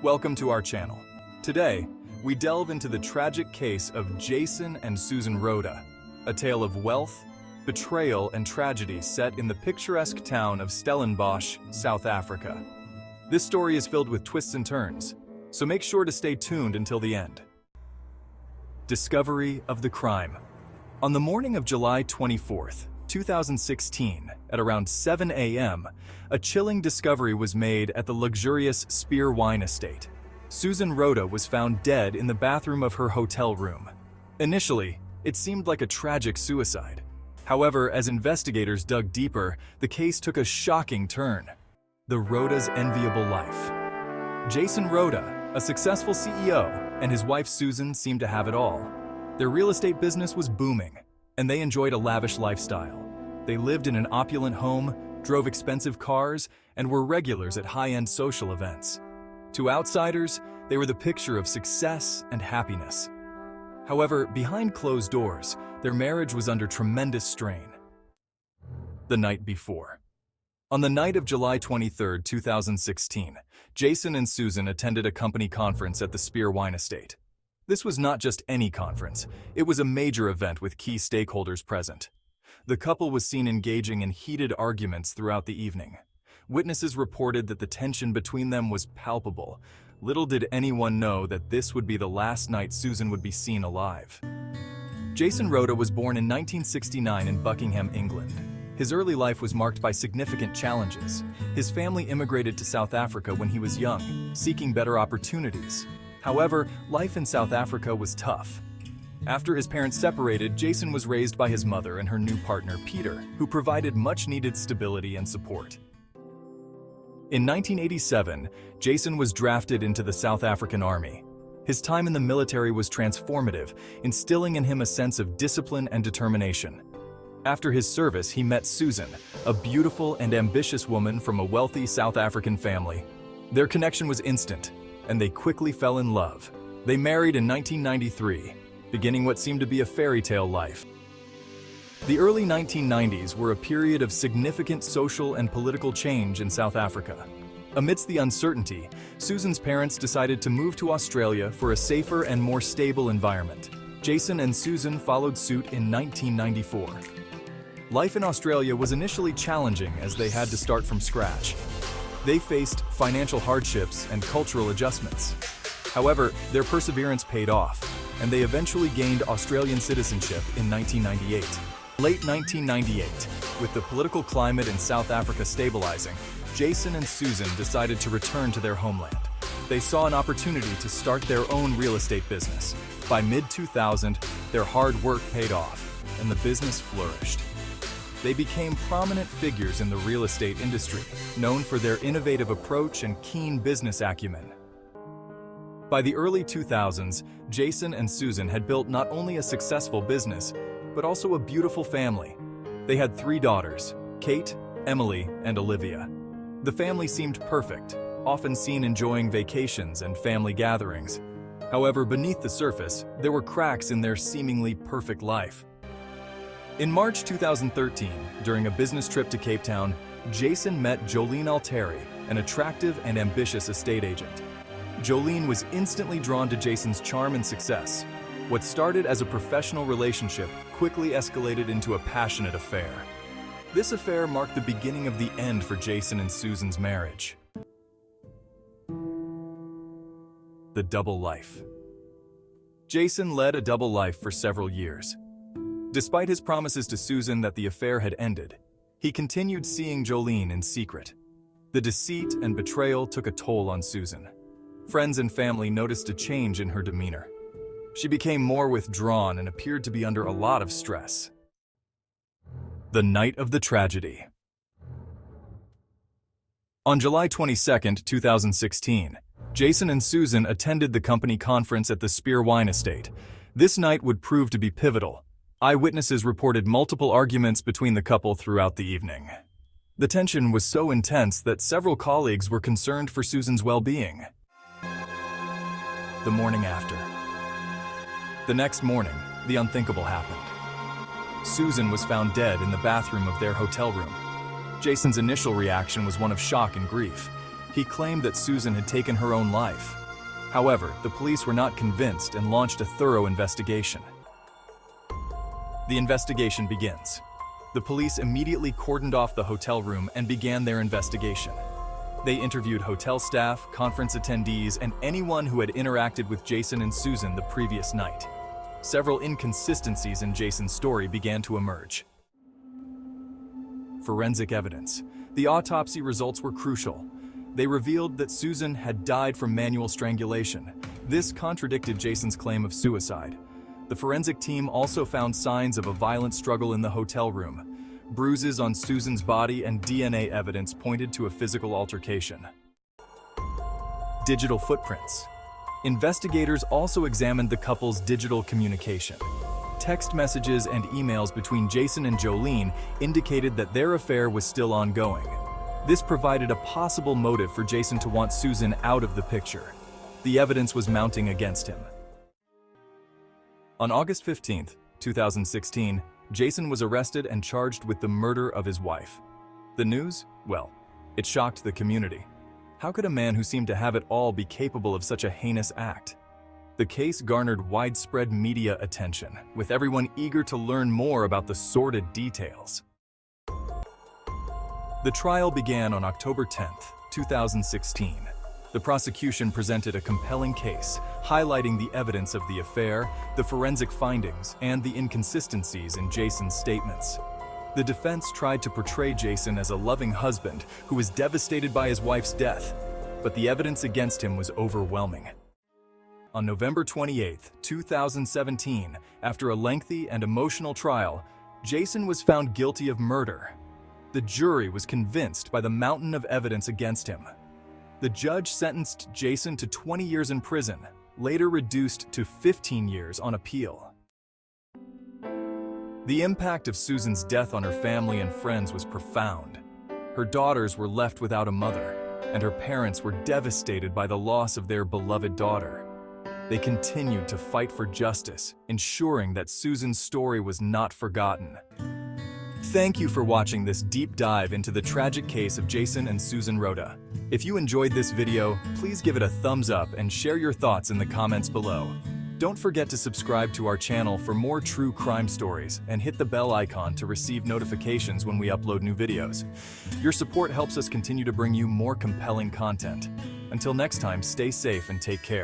Welcome to our channel. Today, we delve into the tragic case of Jason and Susan Rhoda, a tale of wealth, betrayal, and tragedy set in the picturesque town of Stellenbosch, South Africa. This story is filled with twists and turns, so make sure to stay tuned until the end. Discovery of the crime. On the morning of July 24th, 2016, at around 7 a.m., a chilling discovery was made at the luxurious Spear Wine Estate. Susan Rhoda was found dead in the bathroom of her hotel room. Initially, it seemed like a tragic suicide. However, as investigators dug deeper, the case took a shocking turn. The Rhoda's enviable life. Jason Rhoda, a successful CEO, and his wife Susan seemed to have it all. Their real estate business was booming, and they enjoyed a lavish lifestyle. They lived in an opulent home, drove expensive cars, and were regulars at high-end social events. To outsiders, they were the picture of success and happiness. However, behind closed doors, their marriage was under tremendous strain. The night before. On the night of July 23, 2016, Jason and Susan attended a company conference at the Spear Wine Estate. This was not just any conference, it was a major event with key stakeholders present. The couple was seen engaging in heated arguments throughout the evening. Witnesses reported that the tension between them was palpable. Little did anyone know that this would be the last night Susan would be seen alive. Jason Rhoda was born in 1969 in Buckingham, England. His early life was marked by significant challenges. His family immigrated to South Africa when he was young, seeking better opportunities. However, life in South Africa was tough. After his parents separated, Jason was raised by his mother and her new partner, Peter, who provided much-needed stability and support. In 1987, Jason was drafted into the South African Army. His time in the military was transformative, instilling in him a sense of discipline and determination. After his service, he met Susan, a beautiful and ambitious woman from a wealthy South African family. Their connection was instant, and they quickly fell in love. They married in 1993, beginning what seemed to be a fairy tale life. The early 1990s were a period of significant social and political change in South Africa. Amidst the uncertainty, Susan's parents decided to move to Australia for a safer and more stable environment. Jason and Susan followed suit in 1994. Life in Australia was initially challenging as they had to start from scratch. They faced financial hardships and cultural adjustments. However, their perseverance paid off, and they eventually gained Australian citizenship in 1998. Late 1998, with the political climate in South Africa stabilizing, Jason and Susan decided to return to their homeland. They saw an opportunity to start their own real estate business. By mid-2000, their hard work paid off, and the business flourished. They became prominent figures in the real estate industry, known for their innovative approach and keen business acumen. By the early 2000s, Jason and Susan had built not only a successful business, but also a beautiful family. They had 3 daughters, Kate, Emily, and Olivia. The family seemed perfect, often seen enjoying vacations and family gatherings. However, beneath the surface, there were cracks in their seemingly perfect life. In March 2013, during a business trip to Cape Town, Jason met Jolene Alteri, an attractive and ambitious estate agent. Jolene was instantly drawn to Jason's charm and success. What started as a professional relationship quickly escalated into a passionate affair. This affair marked the beginning of the end for Jason and Susan's marriage. The double life. Jason led a double life for several years. Despite his promises to Susan that the affair had ended, he continued seeing Jolene in secret. The deceit and betrayal took a toll on Susan. Friends and family noticed a change in her demeanor. She became more withdrawn and appeared to be under a lot of stress. The night of the tragedy. On July 22, 2016, Jason and Susan attended the company conference at the Spear Wine Estate. This night would prove to be pivotal. Eyewitnesses reported multiple arguments between the couple throughout the evening. The tension was so intense that several colleagues were concerned for Susan's well-being. The morning after. The next morning, the unthinkable happened. Susan was found dead in the bathroom of their hotel room. Jason's initial reaction was one of shock and grief. He claimed that Susan had taken her own life. However, the police were not convinced and launched a thorough investigation. The investigation begins. The police immediately cordoned off the hotel room and began their investigation. They interviewed hotel staff, conference attendees, and anyone who had interacted with Jason and Susan the previous night. Several inconsistencies in Jason's story began to emerge. Forensic evidence. The autopsy results were crucial. They revealed that Susan had died from manual strangulation. This contradicted Jason's claim of suicide. The forensic team also found signs of a violent struggle in the hotel room. Bruises on Susan's body and DNA evidence pointed to a physical altercation. Digital footprints. Investigators also examined the couple's digital communication. Text messages and emails between Jason and Jolene indicated that their affair was still ongoing. This provided a possible motive for Jason to want Susan out of the picture. The evidence was mounting against him. On August 15, 2016, Jason was arrested and charged with the murder of his wife. The news? Well, it shocked the community. How could a man who seemed to have it all be capable of such a heinous act? The case garnered widespread media attention, with everyone eager to learn more about the sordid details. The trial began on October 10, 2016. The prosecution presented a compelling case, highlighting the evidence of the affair, the forensic findings, and the inconsistencies in Jason's statements. The defense tried to portray Jason as a loving husband who was devastated by his wife's death, but the evidence against him was overwhelming. On November 28, 2017, after a lengthy and emotional trial, Jason was found guilty of murder. The jury was convinced by the mountain of evidence against him. The judge sentenced Jason to 20 years in prison, later reduced to 15 years on appeal. The impact of Susan's death on her family and friends was profound. Her daughters were left without a mother, and her parents were devastated by the loss of their beloved daughter. They continued to fight for justice, ensuring that Susan's story was not forgotten. Thank you for watching this deep dive into the tragic case of Jason and Susan Rhoda. If you enjoyed this video, please give it a thumbs up and share your thoughts in the comments below. Don't forget to subscribe to our channel for more true crime stories and hit the bell icon to receive notifications when we upload new videos. Your support helps us continue to bring you more compelling content. Until next time, stay safe and take care.